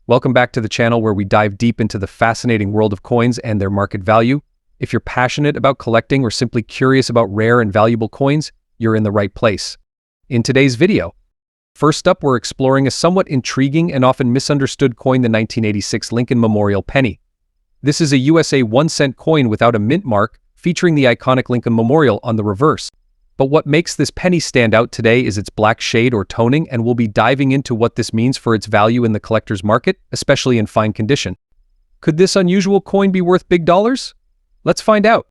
Welcome back to the channel where we dive deep into the fascinating world of coins and their market value. If you're passionate about collecting or simply curious about rare and valuable coins, you're in the right place. In today's video, first up, we're exploring a somewhat intriguing and often misunderstood coin, the 1986 Lincoln Memorial Penny. This is a USA 1-cent coin without a mint mark, featuring the iconic Lincoln Memorial on the reverse. But what makes this penny stand out today is its black shade or toning, and we'll be diving into what this means for its value in the collector's market, especially in fine condition. Could this unusual coin be worth big dollars? Let's find out.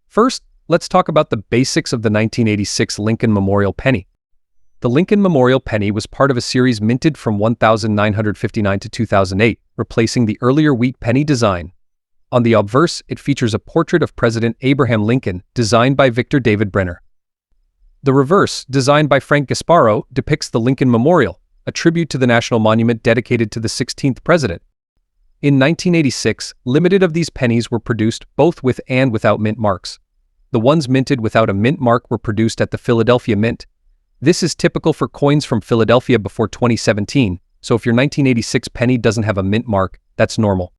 First, let's talk about the basics of the 1986 Lincoln Memorial Penny. The Lincoln Memorial Penny was part of a series minted from 1959 to 2008, replacing the earlier wheat penny design. On the obverse, it features a portrait of President Abraham Lincoln, designed by Victor David Brenner. The reverse, designed by Frank Gasparo, depicts the Lincoln Memorial, a tribute to the national monument dedicated to the 16th president. In 1986, limited of these pennies were produced both with and without mint marks. The ones minted without a mint mark were produced at the Philadelphia Mint. This is typical for coins from Philadelphia before 2017, so if your 1986 penny doesn't have a mint mark, that's normal.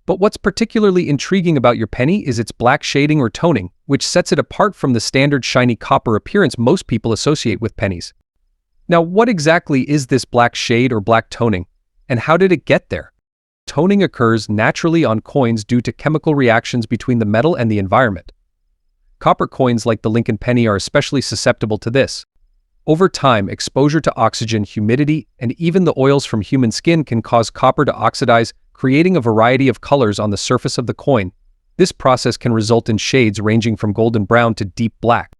But what's particularly intriguing about your penny is its black shading or toning, which sets it apart from the standard shiny copper appearance most people associate with pennies. Now, what exactly is this black shade or black toning, and how did it get there? Toning occurs naturally on coins due to chemical reactions between the metal and the environment. Copper coins like the Lincoln penny are especially susceptible to this. Over time, exposure to oxygen, humidity, and even the oils from human skin can cause copper to oxidize, creating a variety of colors on the surface of the coin. This process can result in shades ranging from golden brown to deep black.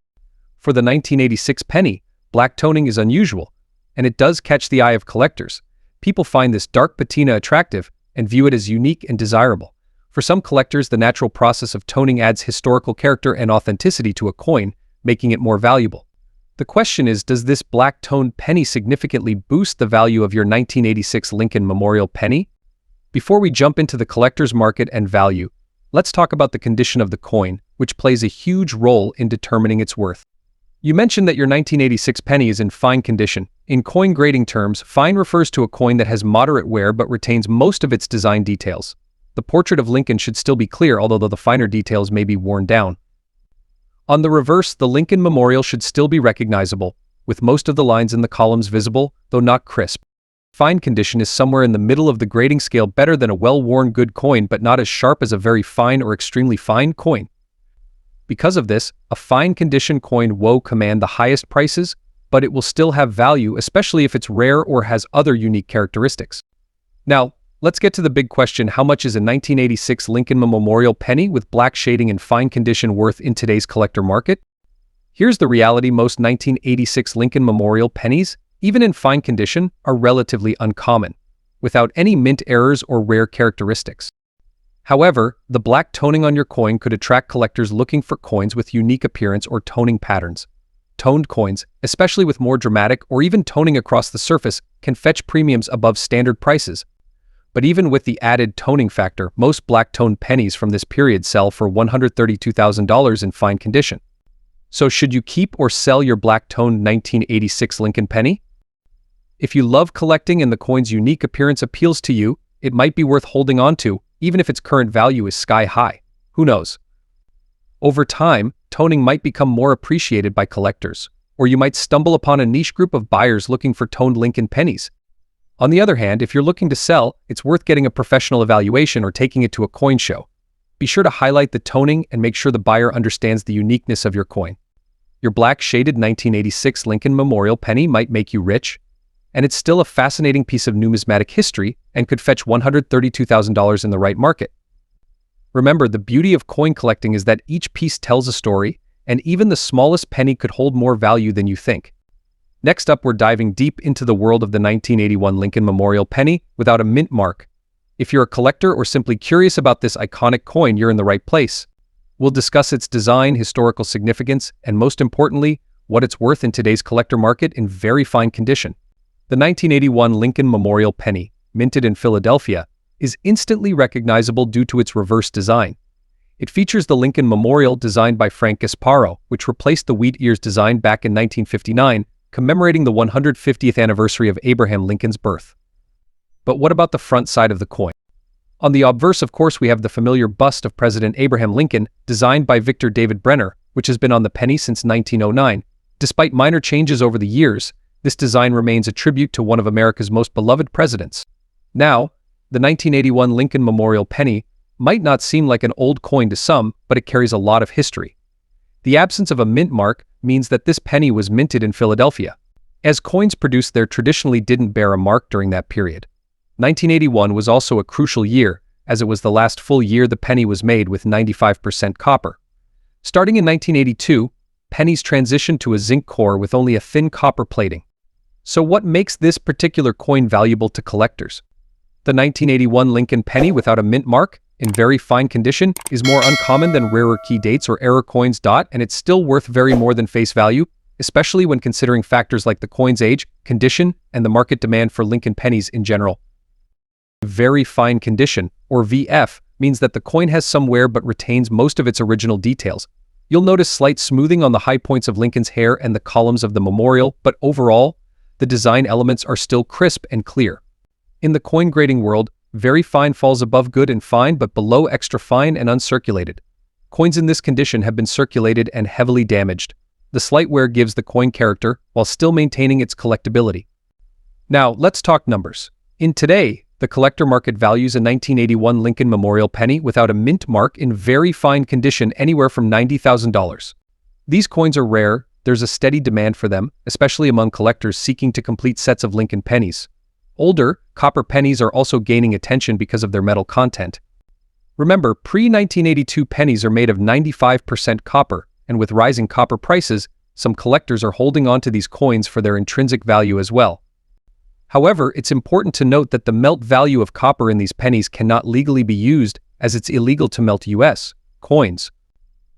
For the 1986 penny, black toning is unusual, and it does catch the eye of collectors. People find this dark patina attractive and view it as unique and desirable. For some collectors, the natural process of toning adds historical character and authenticity to a coin, making it more valuable. The question is, does this black-toned penny significantly boost the value of your 1986 Lincoln Memorial Penny? Before we jump into the collector's market and value, let's talk about the condition of the coin, which plays a huge role in determining its worth. You mentioned that your 1986 penny is in fine condition. In coin grading terms, fine refers to a coin that has moderate wear but retains most of its design details. The portrait of Lincoln should still be clear, although the finer details may be worn down. On the reverse, the Lincoln Memorial should still be recognizable, with most of the lines in the columns visible, though not crisp. Fine condition is somewhere in the middle of the grading scale, better than a well-worn good coin but not as sharp as a very fine or extremely fine coin. Because of this, a fine condition coin will command the highest prices, but it will still have value, especially if it's rare or has other unique characteristics. Now, let's get to the big question: how much is a 1986 Lincoln Memorial Penny with black shading and fine condition worth in today's collector market? Here's the reality: most 1986 Lincoln Memorial pennies, even in fine condition, are relatively uncommon, without any mint errors or rare characteristics. However, the black toning on your coin could attract collectors looking for coins with unique appearance or toning patterns. Toned coins, especially with more dramatic or even toning across the surface, can fetch premiums above standard prices. But even with the added toning factor, most black-toned pennies from this period sell for $132,000 in fine condition. So should you keep or sell your black-toned 1986 Lincoln penny? If you love collecting and the coin's unique appearance appeals to you, it might be worth holding on to, even if its current value is sky-high. Who knows? Over time, toning might become more appreciated by collectors, or you might stumble upon a niche group of buyers looking for toned Lincoln pennies. On the other hand, if you're looking to sell, it's worth getting a professional evaluation or taking it to a coin show. Be sure to highlight the toning and make sure the buyer understands the uniqueness of your coin. Your black-shaded 1986 Lincoln Memorial Penny might make you rich, and it's still a fascinating piece of numismatic history and could fetch $132,000 in the right market. Remember, the beauty of coin collecting is that each piece tells a story, and even the smallest penny could hold more value than you think. Next up, we're diving deep into the world of the 1981 Lincoln Memorial Penny without a mint mark. If you're a collector or simply curious about this iconic coin, you're in the right place. We'll discuss its design, historical significance, and most importantly, what it's worth in today's collector market in very fine condition. The 1981 Lincoln Memorial Penny, minted in Philadelphia, is instantly recognizable due to its reverse design. It features the Lincoln Memorial designed by Frank Gasparo, which replaced the wheat ears design back in 1959, commemorating the 150th anniversary of Abraham Lincoln's birth. But what about the front side of the coin? On the obverse, of course, we have the familiar bust of President Abraham Lincoln, designed by Victor David Brenner, which has been on the penny since 1909. Despite minor changes over the years, this design remains a tribute to one of America's most beloved presidents. Now, the 1981 Lincoln Memorial Penny might not seem like an old coin to some, but it carries a lot of history. The absence of a mint mark means that this penny was minted in Philadelphia, as coins produced there traditionally didn't bear a mark during that period. 1981 was also a crucial year, as it was the last full year the penny was made with 95% copper. Starting in 1982, pennies transitioned to a zinc core with only a thin copper plating. So what makes this particular coin valuable to collectors? The 1981 Lincoln penny without a mint mark, in very fine condition, is more uncommon than rarer key dates or error coins. And it's still worth very more than face value, especially when considering factors like the coin's age, condition, and the market demand for Lincoln pennies in general. Very fine condition, or VF, means that the coin has some wear but retains most of its original details. You'll notice slight smoothing on the high points of Lincoln's hair and the columns of the memorial, but overall, the design elements are still crisp and clear. In the coin grading world, very fine falls above good and fine but below extra fine and uncirculated. Coins in this condition have been circulated and heavily damaged. The slight wear gives the coin character while still maintaining its collectability. Now, let's talk numbers. In today, the collector market values a 1981 Lincoln Memorial penny without a mint mark in very fine condition anywhere from $90,000. These coins are rare, there's a steady demand for them, especially among collectors seeking to complete sets of Lincoln pennies. Older, copper pennies are also gaining attention because of their metal content. Remember, pre-1982 pennies are made of 95% copper, and with rising copper prices, some collectors are holding on to these coins for their intrinsic value as well. However, it's important to note that the melt value of copper in these pennies cannot legally be used, as it's illegal to melt U.S. coins.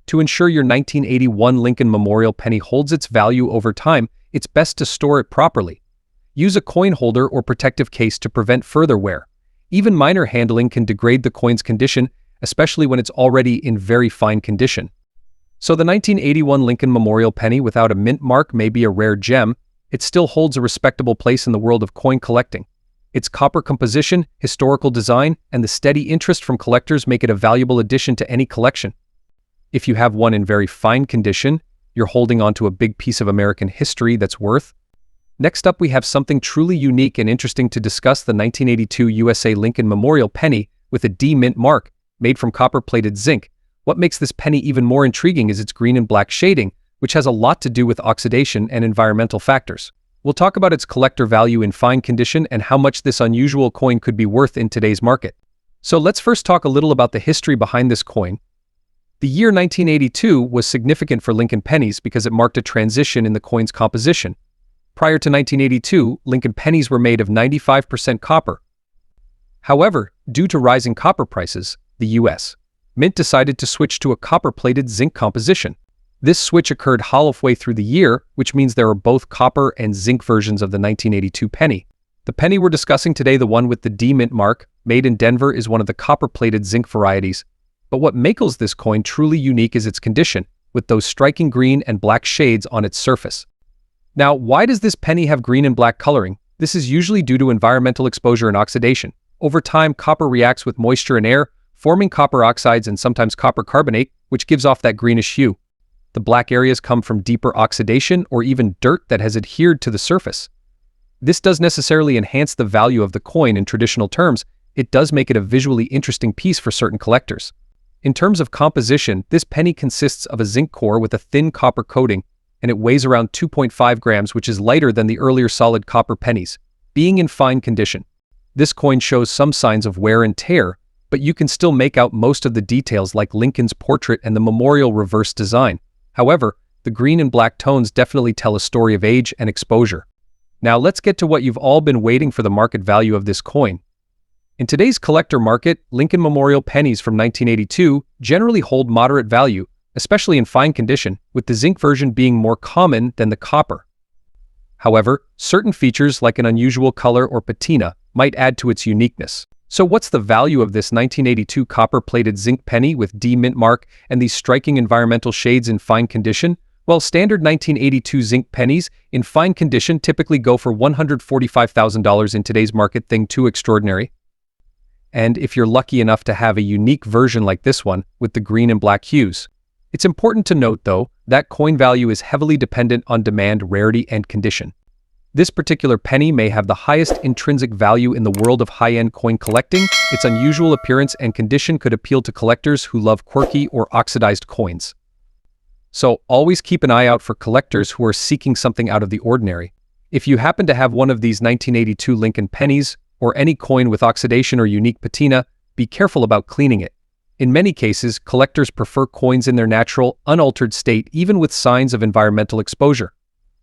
To ensure your 1981 Lincoln Memorial penny holds its value over time, it's best to store it properly. Use a coin holder or protective case to prevent further wear. Even minor handling can degrade the coin's condition, especially when it's already in very fine condition. So the 1981 Lincoln Memorial penny without a mint mark may be a rare gem. It still holds a respectable place in the world of coin collecting. Its copper composition, historical design, and the steady interest from collectors make it a valuable addition to any collection. If you have one in very fine condition, you're holding onto a big piece of American history that's worth. Next up, we have something truly unique and interesting to discuss: the 1982 USA Lincoln Memorial penny with a D mint mark, made from copper-plated zinc. What makes this penny even more intriguing is its green and black shading, which has a lot to do with oxidation and environmental factors. We'll talk about its collector value in fine condition and how much this unusual coin could be worth in today's market. So let's first talk a little about the history behind this coin. The year 1982 was significant for Lincoln pennies because it marked a transition in the coin's composition. Prior to 1982, Lincoln pennies were made of 95% copper. However, due to rising copper prices, the U.S. Mint decided to switch to a copper-plated zinc composition. This switch occurred halfway through the year, which means there are both copper and zinc versions of the 1982 penny. The penny we're discussing today, the one with the D mint mark, made in Denver, is one of the copper-plated zinc varieties. But what makes this coin truly unique is its condition, with those striking green and black shades on its surface. Now, why does this penny have green and black coloring? This is usually due to environmental exposure and oxidation. Over time, copper reacts with moisture and air, forming copper oxides and sometimes copper carbonate, which gives off that greenish hue. The black areas come from deeper oxidation or even dirt that has adhered to the surface. This doesn't necessarily enhance the value of the coin in traditional terms. It does make it a visually interesting piece for certain collectors. In terms of composition, this penny consists of a zinc core with a thin copper coating, and it weighs around 2.5 grams, which is lighter than the earlier solid copper pennies, being in fine condition. This coin shows some signs of wear and tear, but you can still make out most of the details like Lincoln's portrait and the memorial reverse design. However, the green and black tones definitely tell a story of age and exposure. Now let's get to what you've all been waiting for: the market value of this coin. In today's collector market, Lincoln Memorial pennies from 1982 generally hold moderate value, especially in fine condition, with the zinc version being more common than the copper. However, certain features like an unusual color or patina might add to its uniqueness. So what's the value of this 1982 copper-plated zinc penny with D mint mark and these striking environmental shades in fine condition? Well, standard 1982 zinc pennies in fine condition typically go for $145,000 in today's market. Thing too extraordinary. And if you're lucky enough to have a unique version like this one with the green and black hues. It's important to note, though, that coin value is heavily dependent on demand, rarity, and condition. This particular penny may have the highest intrinsic value in the world of high-end coin collecting. Its unusual appearance and condition could appeal to collectors who love quirky or oxidized coins. So always keep an eye out for collectors who are seeking something out of the ordinary. If you happen to have one of these 1982 Lincoln pennies, or any coin with oxidation or unique patina, be careful about cleaning it. In many cases, collectors prefer coins in their natural, unaltered state even with signs of environmental exposure.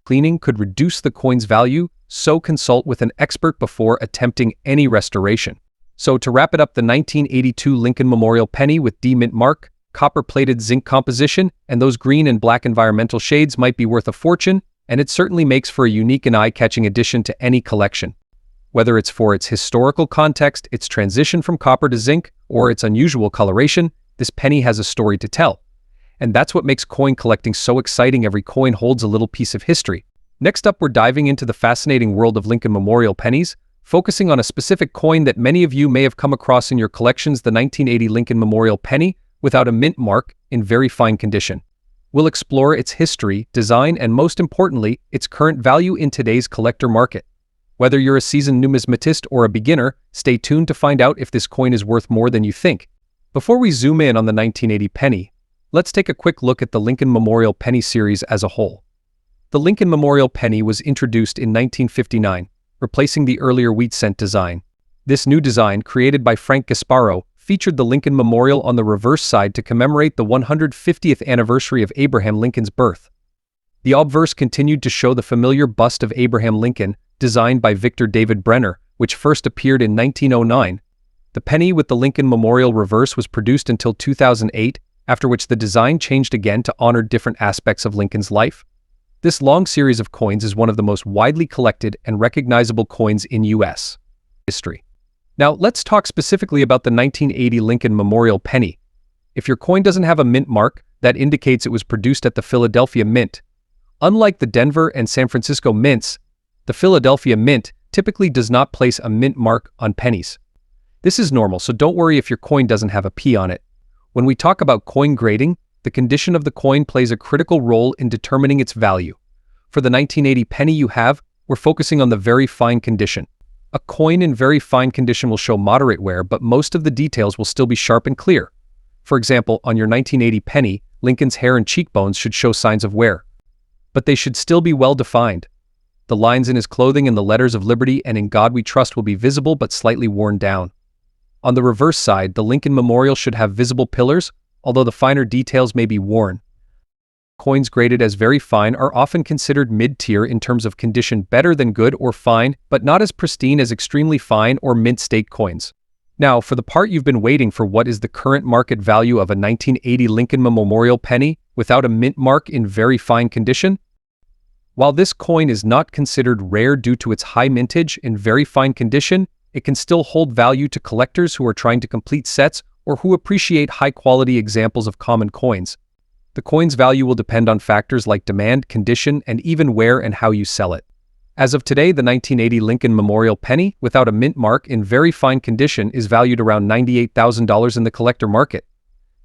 Cleaning could reduce the coin's value, so consult with an expert before attempting any restoration. So to wrap it up, the 1982 Lincoln Memorial Penny with D mint mark, copper-plated zinc composition, and those green and black environmental shades might be worth a fortune, and it certainly makes for a unique and eye-catching addition to any collection. Whether it's for its historical context, its transition from copper to zinc, or its unusual coloration, this penny has a story to tell. And that's what makes coin collecting so exciting. Every coin holds a little piece of history. Next up, we're diving into the fascinating world of Lincoln Memorial pennies, focusing on a specific coin that many of you may have come across in your collections, the 1980 Lincoln Memorial penny without a mint mark, in very fine condition. We'll explore its history, design, and most importantly, its current value in today's collector market. Whether you're a seasoned numismatist or a beginner, stay tuned to find out if this coin is worth more than you think. Before we zoom in on the 1980 penny, let's take a quick look at the Lincoln Memorial Penny series as a whole. The Lincoln Memorial Penny was introduced in 1959, replacing the earlier wheat cent design. This new design, created by Frank Gasparo, featured the Lincoln Memorial on the reverse side to commemorate the 150th anniversary of Abraham Lincoln's birth. The obverse continued to show the familiar bust of Abraham Lincoln, designed by Victor David Brenner, which first appeared in 1909. The penny with the Lincoln Memorial reverse was produced until 2008, after which the design changed again to honor different aspects of Lincoln's life. This long series of coins is one of the most widely collected and recognizable coins in U.S. history. Now, let's talk specifically about the 1980 Lincoln Memorial penny. If your coin doesn't have a mint mark, that indicates it was produced at the Philadelphia Mint. Unlike the Denver and San Francisco mints, the Philadelphia Mint typically does not place a mint mark on pennies. This is normal, so don't worry if your coin doesn't have a P on it. When we talk about coin grading, the condition of the coin plays a critical role in determining its value. For the 1980 penny we're focusing on the very fine condition. A coin in very fine condition will show moderate wear, but most of the details will still be sharp and clear. For example, on your 1980 penny, Lincoln's hair and cheekbones should show signs of wear. But they should still be well defined. The lines in his clothing and the letters of liberty and in God we trust will be visible but slightly worn down. On the reverse side, the Lincoln Memorial should have visible pillars, although the finer details may be worn. Coins graded as very fine are often considered mid-tier in terms of condition, better than good or fine, but not as pristine as extremely fine or mint-state coins. Now, for the part you've been waiting for, what is the current market value of a 1980 Lincoln Memorial penny without a mint mark in very fine condition? While this coin is not considered rare due to its high mintage in very fine condition, it can still hold value to collectors who are trying to complete sets or who appreciate high-quality examples of common coins. The coin's value will depend on factors like demand, condition, and even where and how you sell it. As of today, the 1980 Lincoln Memorial penny without a mint mark in very fine condition is valued around $98,000 in the collector market.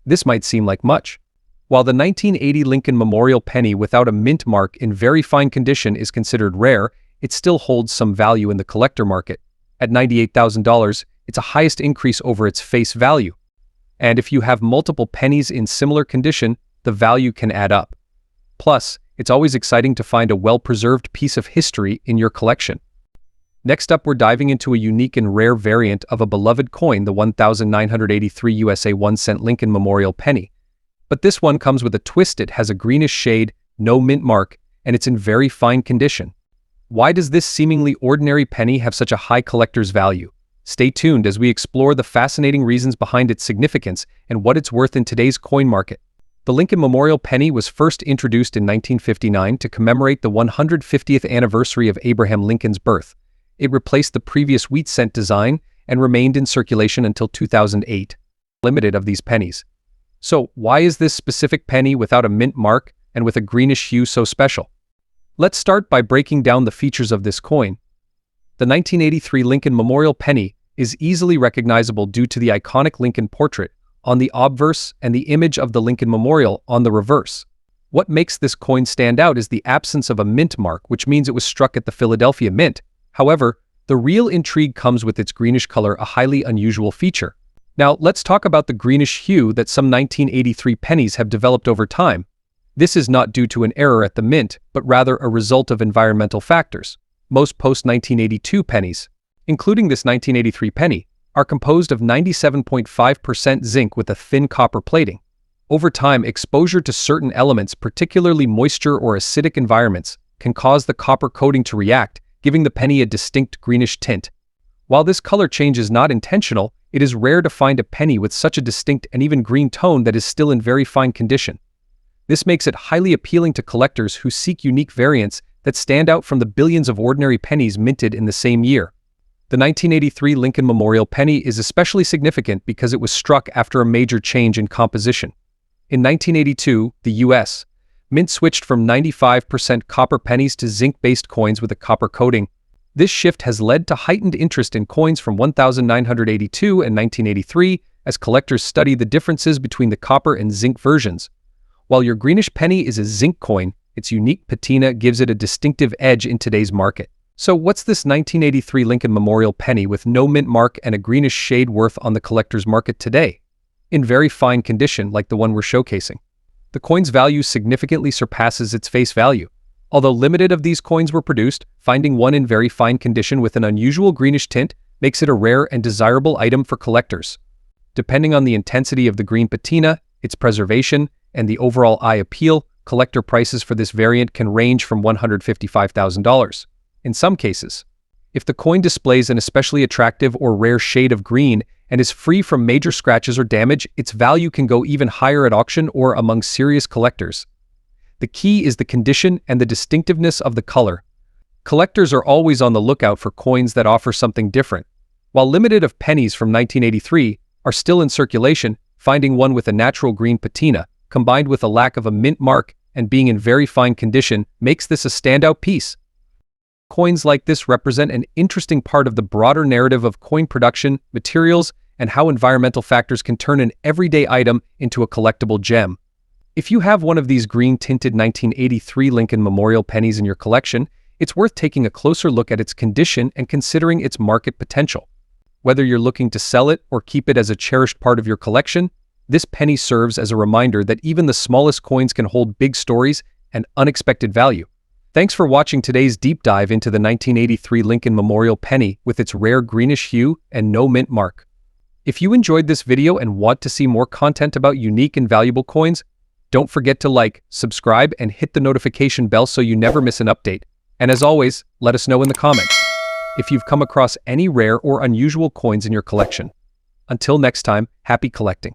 This might seem like much. While the 1980 Lincoln Memorial penny without a mint mark in very fine condition is considered rare, it still holds some value in the collector market. At $98,000, it's a highest increase over its face value. And if you have multiple pennies in similar condition, the value can add up. Plus, it's always exciting to find a well-preserved piece of history in your collection. Next up, we're diving into a unique and rare variant of a beloved coin, the 1983 USA 1-cent Lincoln Memorial penny. But this one comes with a twist. It has a greenish shade, no mint mark, and it's in very fine condition. Why does this seemingly ordinary penny have such a high collector's value? Stay tuned as we explore the fascinating reasons behind its significance and what it's worth in today's coin market. The Lincoln Memorial penny was first introduced in 1959 to commemorate the 150th anniversary of Abraham Lincoln's birth. It replaced the previous wheat cent design and remained in circulation until 2008. Limited of these pennies. So why is this specific penny without a mint mark and with a greenish hue so special. Let's start by breaking down the features of this coin. The 1983 Lincoln Memorial Penny is easily recognizable due to the iconic Lincoln portrait on the obverse and the image of the Lincoln Memorial on the reverse. What makes this coin stand out is the absence of a mint mark, which means it was struck at the Philadelphia Mint. However, the real intrigue comes with its greenish color, a highly unusual feature. Now, let's talk about the greenish hue that some 1983 pennies have developed over time. This is not due to an error at the mint, but rather a result of environmental factors. Most post-1982 pennies, including this 1983 penny, are composed of 97.5% zinc with a thin copper plating. Over time, exposure to certain elements, particularly moisture or acidic environments, can cause the copper coating to react, giving the penny a distinct greenish tint. While this color change is not intentional, it is rare to find a penny with such a distinct and even green tone that is still in very fine condition. This makes it highly appealing to collectors who seek unique variants that stand out from the billions of ordinary pennies minted in the same year. The 1983 Lincoln Memorial Penny is especially significant because it was struck after a major change in composition. In 1982, the U.S. Mint switched from 95% copper pennies to zinc-based coins with a copper coating. This shift has led to heightened interest in coins from 1982 and 1983 as collectors study the differences between the copper and zinc versions. While your greenish penny is a zinc coin, its unique patina gives it a distinctive edge in today's market. So what's this 1983 Lincoln Memorial Penny with no mint mark and a greenish shade worth on the collector's market today? In very fine condition like the one we're showcasing. The coin's value significantly surpasses its face value. Although limited of these coins were produced, finding one in very fine condition with an unusual greenish tint makes it a rare and desirable item for collectors. Depending on the intensity of the green patina, its preservation, and the overall eye appeal, collector prices for this variant can range from $155,000. In some cases, if the coin displays an especially attractive or rare shade of green and is free from major scratches or damage, its value can go even higher at auction or among serious collectors. The key is the condition and the distinctiveness of the color. Collectors are always on the lookout for coins that offer something different. While limited of pennies from 1983 are still in circulation, finding one with a natural green patina, combined with a lack of a mint mark and being in very fine condition, makes this a standout piece. Coins like this represent an interesting part of the broader narrative of coin production, materials, and how environmental factors can turn an everyday item into a collectible gem. If you have one of these green-tinted 1983 Lincoln Memorial pennies in your collection, it's worth taking a closer look at its condition and considering its market potential. Whether you're looking to sell it or keep it as a cherished part of your collection, this penny serves as a reminder that even the smallest coins can hold big stories and unexpected value. Thanks for watching today's deep dive into the 1983 Lincoln Memorial Penny with its rare greenish hue and no mint mark. If you enjoyed this video and want to see more content about unique and valuable coins, don't forget to like, subscribe, and hit the notification bell so you never miss an update. And as always, let us know in the comments if you've come across any rare or unusual coins in your collection. Until next time, happy collecting.